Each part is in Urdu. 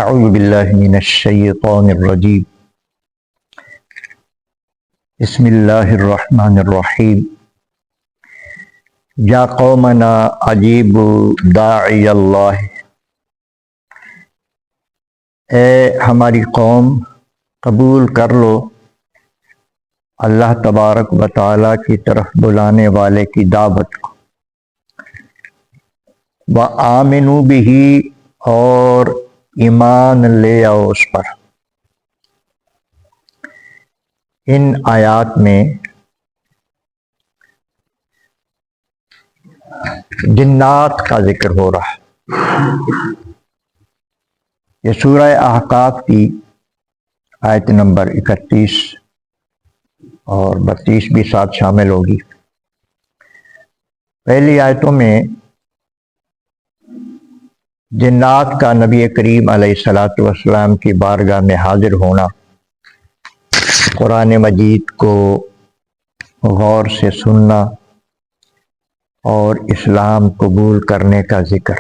اعوذ باللہ من الشیطان الرجیم بسم اللہ الرحمن الرحیم یا قومنا اجیبوا داعی اللہ، اے ہماری قوم قبول کر لو اللہ تبارک و تعالیٰ کی طرف بلانے والے کی دعوت کو، وآمنوا بہ، اور ایمان لے آؤ اس پر۔ ان آیات میں جنات کا ذکر ہو رہا ہے۔ یہ سورہ احقاف کی آیت نمبر 31 اور 32 بھی ساتھ شامل ہوگی۔ پہلی آیتوں میں جنات کا نبی کریم علیہ الصلاۃ والسلام کی بارگاہ میں حاضر ہونا، قرآن مجید کو غور سے سننا اور اسلام قبول کرنے کا ذکر۔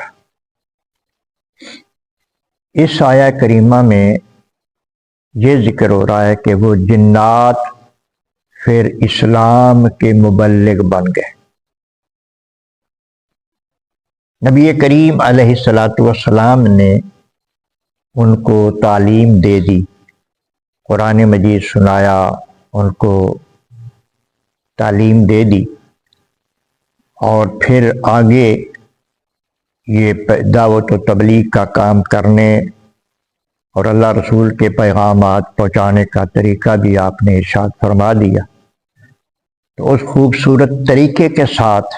اس آیہ کریمہ میں یہ ذکر ہو رہا ہے کہ وہ جنات پھر اسلام کے مبلغ بن گئے۔ نبی کریم علیہ الصلاۃ والسلام نے ان کو تعلیم دے دی، قرآن مجید سنایا، ان کو تعلیم دے دی، اور پھر آگے یہ دعوت و تبلیغ کا کام کرنے اور اللہ رسول کے پیغامات پہنچانے کا طریقہ بھی آپ نے ارشاد فرما دیا۔ تو اس خوبصورت طریقے کے ساتھ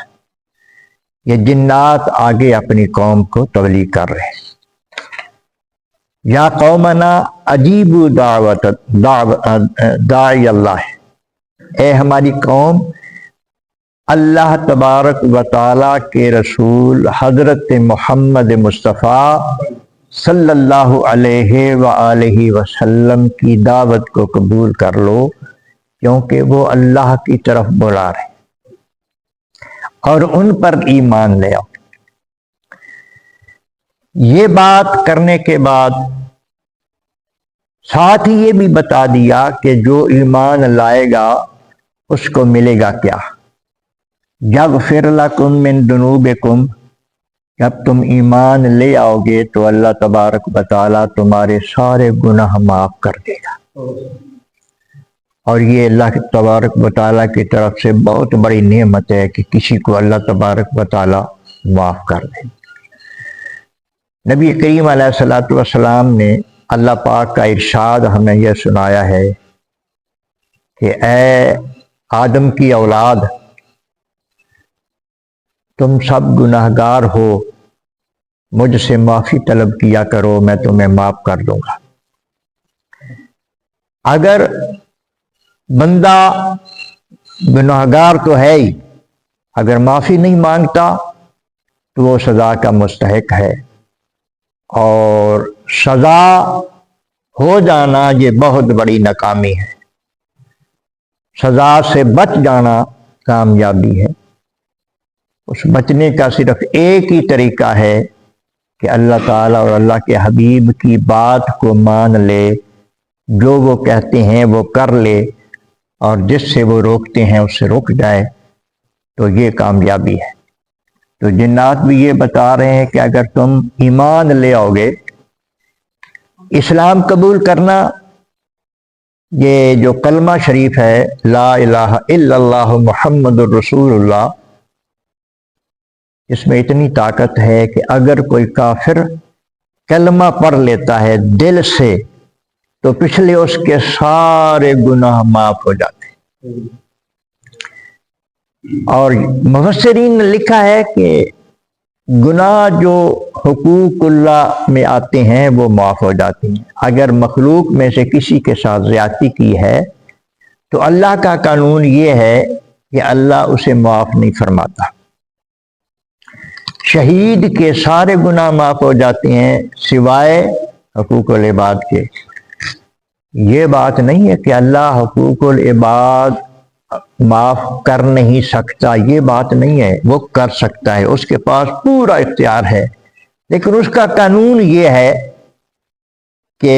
یہ جنات آگے اپنی قوم کو تبلیغ کر رہے ہیں۔ یا قومنا اجیبوا داعی اللہ، اے ہماری قوم اللہ تبارک و تعالیٰ کے رسول حضرت محمد مصطفیٰ صلی اللہ علیہ وآلہ وسلم کی دعوت کو قبول کر لو، کیونکہ وہ اللہ کی طرف بلا رہے اور ان پر ایمان لے آؤ۔ یہ بات کرنے کے بعد ساتھ ہی یہ بھی بتا دیا کہ جو ایمان لائے گا اس کو ملے گا کیا۔ یغفر لکم من ذنوبکم، جب تم ایمان لے آؤ گے تو اللہ تبارک و تعالیٰ تمہارے سارے گناہ معاف کر دے گا، اور یہ اللہ تبارک و تعالیٰ کی طرف سے بہت بڑی نعمت ہے کہ کسی کو اللہ تبارک و تعالیٰ معاف کر دے۔ نبی کریم علیہ الصلاۃ والسلام نے اللہ پاک کا ارشاد ہمیں یہ سنایا ہے کہ اے آدم کی اولاد، تم سب گناہ گار ہو، مجھ سے معافی طلب کیا کرو، میں تمہیں معاف کر دوں گا۔ اگر بندہ گناہ گار تو ہے ہی، اگر معافی نہیں مانگتا تو وہ سزا کا مستحق ہے، اور سزا ہو جانا یہ بہت بڑی ناکامی ہے۔ سزا سے بچ جانا کامیابی ہے۔ اس بچنے کا صرف ایک ہی طریقہ ہے کہ اللہ تعالیٰ اور اللہ کے حبیب کی بات کو مان لے، جو وہ کہتے ہیں وہ کر لے، اور جس سے وہ روکتے ہیں اس سے رک جائے، تو یہ کامیابی ہے۔ تو جنات بھی یہ بتا رہے ہیں کہ اگر تم ایمان لے آؤ گے، اسلام قبول کرنا، یہ جو کلمہ شریف ہے لا الہ الا اللہ محمد الرسول اللہ، اس میں اتنی طاقت ہے کہ اگر کوئی کافر کلمہ پڑھ لیتا ہے دل سے تو پچھلے اس کے سارے گناہ معاف ہو جاتے ہیں۔ اور مفسرین نے لکھا ہے کہ گناہ جو حقوق اللہ میں آتے ہیں وہ معاف ہو جاتے ہیں۔ اگر مخلوق میں سے کسی کے ساتھ زیادتی کی ہے تو اللہ کا قانون یہ ہے کہ اللہ اسے معاف نہیں فرماتا۔ شہید کے سارے گناہ معاف ہو جاتے ہیں سوائے حقوق العباد کے۔ یہ بات نہیں ہے کہ اللہ حقوق العباد معاف کر نہیں سکتا، یہ بات نہیں ہے، وہ کر سکتا ہے، اس کے پاس پورا اختیار ہے، لیکن اس کا قانون یہ ہے کہ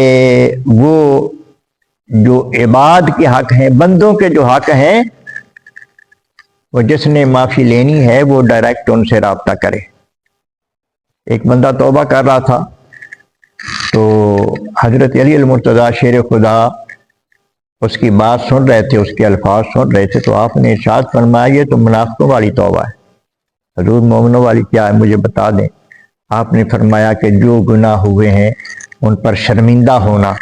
وہ جو عباد کے حق ہیں، بندوں کے جو حق ہیں، وہ جس نے معافی لینی ہے وہ ڈائریکٹ ان سے رابطہ کرے۔ ایک بندہ توبہ کر رہا تھا تو حضرت علی المرتضیٰ شیر خدا اس کی بات سن رہے تھے، اس کے الفاظ سن رہے تھے، تو آپ نے ارشاد فرمایا یہ تو منافقوں والی توبہ ہے، حضور مومنوں والی کیا ہے مجھے بتا دیں۔ آپ نے فرمایا کہ جو گناہ ہوئے ہیں ان پر شرمندہ ہونا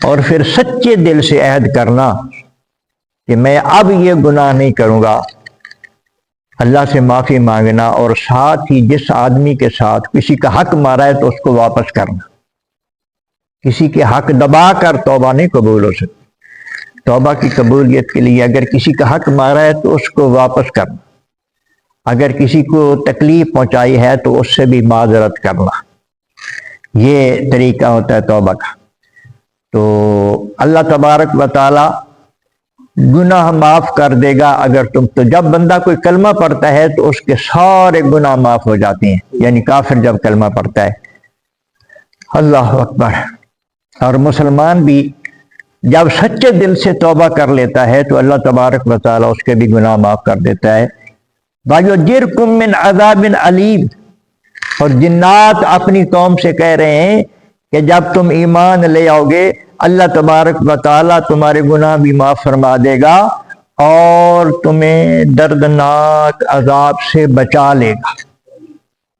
اور پھر سچے دل سے عہد کرنا کہ میں اب یہ گناہ نہیں کروں گا، اللہ سے معافی مانگنا، اور ساتھ ہی جس آدمی کے ساتھ کسی کا حق مارا ہے تو اس کو واپس کرنا۔ کسی کے حق دبا کر توبہ نہیں قبول ہو سکتی۔ توبہ کی قبولیت کے لیے اگر کسی کا حق مارا ہے تو اس کو واپس کرنا، اگر کسی کو تکلیف پہنچائی ہے تو اس سے بھی معذرت کرنا، یہ طریقہ ہوتا ہے توبہ کا۔ تو اللہ تبارک و تعالی گناہ معاف کر دے گا اگر تم، تو جب بندہ کوئی کلمہ پڑھتا ہے تو اس کے سارے گناہ معاف ہو جاتے ہیں، یعنی کافر جب کلمہ پڑھتا ہے، اللہ اکبر۔ اور مسلمان بھی جب سچے دل سے توبہ کر لیتا ہے تو اللہ تبارک و تعالی اس کے بھی گناہ معاف کر دیتا ہے۔ وَيُجِرْكُم مِّنْ عَذَابٍ عَلِيمٍ، اور جنات اپنی قوم سے کہہ رہے ہیں کہ جب تم ایمان لے آؤ گے اللہ تبارک و تعالی تمہارے گناہ بھی معاف فرما دے گا اور تمہیں دردناک عذاب سے بچا لے گا،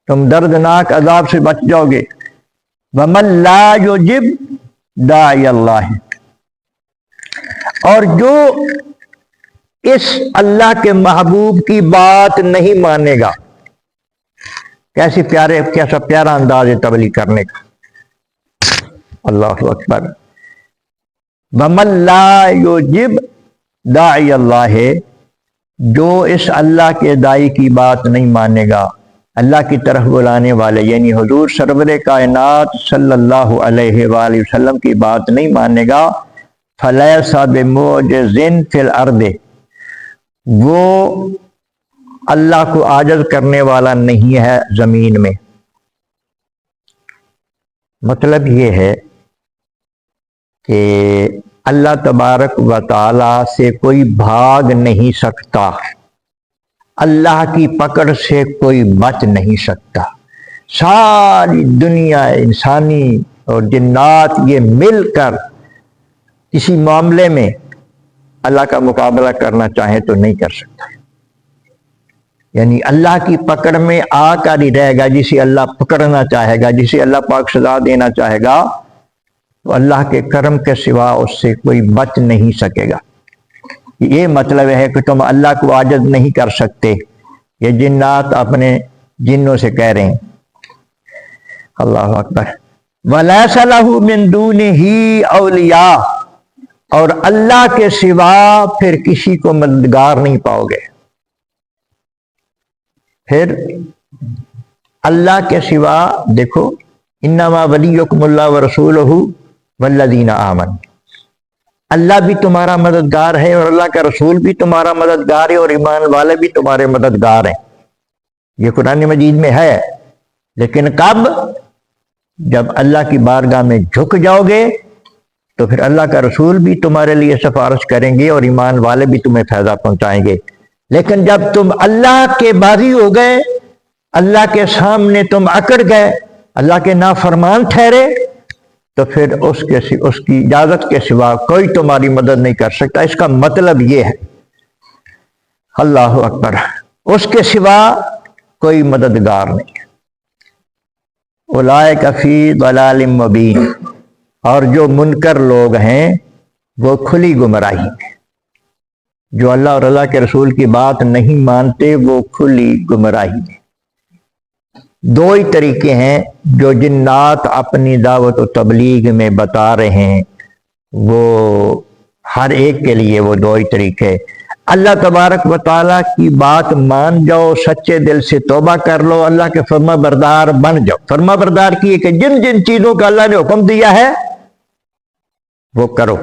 تم دردناک عذاب سے بچ جاؤ گے۔ وَمَن لَا يُجِبْ دَاعِيَ اللَّهِ، اور جو اس اللہ کے محبوب کی بات نہیں مانے گا، کیسا پیارا انداز ہے تبلیغ کرنے کا، اللہ اکبر۔ وَمَن لَا يُجِبْ دَاعِيَ اللَّهِ، جو اس اللہ کے داعی کی بات نہیں مانے گا، اللہ کی طرف بلانے والے یعنی حضور سرور کائنات صلی اللہ علیہ وآلہ وسلم کی بات نہیں مانے گا، فَلَيْسَ بِمُعْجِزٍ فِي الْأَرْضِ، وہ اللہ کو عاجز کرنے والا نہیں ہے زمین میں۔ مطلب یہ ہے کہ اللہ تبارک و تعالی سے کوئی بھاگ نہیں سکتا، اللہ کی پکڑ سے کوئی بچ نہیں سکتا۔ ساری دنیا انسانی اور جنات یہ مل کر کسی معاملے میں اللہ کا مقابلہ کرنا چاہے تو نہیں کر سکتا، یعنی اللہ کی پکڑ میں آ کر ہی رہے گا۔ جسے اللہ پکڑنا چاہے گا، جسے اللہ پاک سزا دینا چاہے گا، تو اللہ کے کرم کے سوا اس سے کوئی بچ نہیں سکے گا۔ یہ مطلب ہے کہ تم اللہ کو عاجز نہیں کر سکتے، یہ جنات اپنے جنوں سے کہہ رہے ہیں، اللہ اکبر۔ وَلَيْسَ لَهُ مِن دُونِهِ أَوْلِيَاءُ، اور اللہ کے سوا پھر کسی کو مددگار نہیں پاؤ گے۔ پھر اللہ کے سوا دیکھو، انما ولیکم اللہ ورسولہ والذین آمنوا، اللہ بھی تمہارا مددگار ہے اور اللہ کا رسول بھی تمہارا مددگار ہے اور ایمان والے بھی تمہارے مددگار ہیں، یہ قرآن مجید میں ہے۔ لیکن کب؟ جب اللہ کی بارگاہ میں جھک جاؤ گے تو پھر اللہ کا رسول بھی تمہارے لیے سفارش کریں گے اور ایمان والے بھی تمہیں فائدہ پہنچائیں گے۔ لیکن جب تم اللہ کے بازی ہو گئے، اللہ کے سامنے تم اکڑ گئے، اللہ کے نافرمان ٹھہرے، تو پھر اس کی اجازت کے سوا کوئی تمہاری مدد نہیں کر سکتا۔ اس کا مطلب یہ ہے، اللہ اکبر، اس کے سوا کوئی مددگار نہیں۔ اولئک فی ضلال مبین، اور جو منکر لوگ ہیں وہ کھلی گمراہی میں، جو اللہ اور اللہ کے رسول کی بات نہیں مانتے وہ کھلی گمراہی میں۔ دو ہی طریقے ہیں جو جنات اپنی دعوت و تبلیغ میں بتا رہے ہیں، وہ ہر ایک کے لیے وہ دو ہی طریقے۔ اللہ تبارک و تعالیٰ کی بات مان جاؤ، سچے دل سے توبہ کر لو، اللہ کے فرما بردار بن جاؤ۔ فرما بردار کی کہ جن جن چیزوں کا اللہ نے حکم دیا ہے وہ کرو۔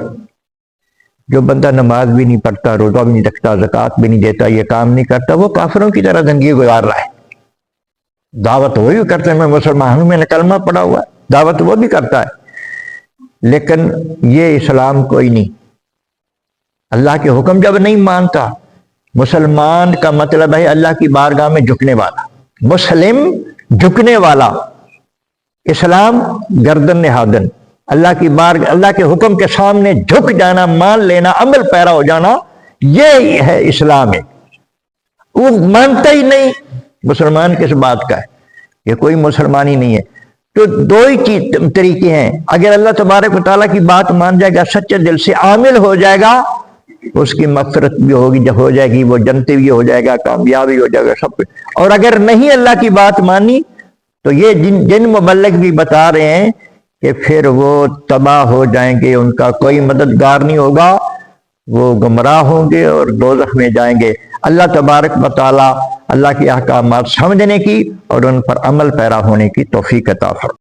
جو بندہ نماز بھی نہیں پڑھتا، روزہ بھی نہیں رکھتا، زکوٰۃ بھی نہیں دیتا، یہ کام نہیں کرتا، وہ کافروں کی طرح زندگی گزار رہا ہے۔ دعوت وہی کرتے ہیں، میں مسلمان ہوں، میں نے کلمہ پڑھا ہوا ہے، دعوت وہ بھی کرتا ہے، لیکن یہ اسلام کوئی نہیں. اللہ کے حکم جب نہیں مانتا، مسلمان کا مطلب ہے اللہ کی بارگاہ میں جھکنے والا، مسلم جھکنے والا، اسلام گردن نہادن، اللہ کے حکم کے سامنے جھک جانا، مان لینا، عمل پیرا ہو جانا، یہ ہے اسلام. ہے وہ مانتا ہی نہیں، مسلمان کس بات کا ہے؟ یہ کوئی مسلمان ہی نہیں ہے. تو دو ہی طریقے ہیں. اگر اللہ تبارک و تعالیٰ کی بات مان جائے گا، سچے دل سے عامل ہو جائے گا، اس کی مغفرت بھی ہوگی، جب ہو جائے گی، وہ جنتی بھی ہو جائے گا، کامیابی ہو جائے گا، سب کچھ. اور اگر نہیں اللہ کی بات مانی تو یہ جن مبلغ بھی بتا رہے ہیں کہ پھر وہ تباہ ہو جائیں گے، ان کا کوئی مددگار نہیں ہوگا، وہ گمراہ ہوں گے اور دوزخ میں جائیں گے. اللہ تبارک و تعالیٰ اللہ کے احکامات سمجھنے کی اور ان پر عمل پیرا ہونے کی توفیق عطا فرمائے.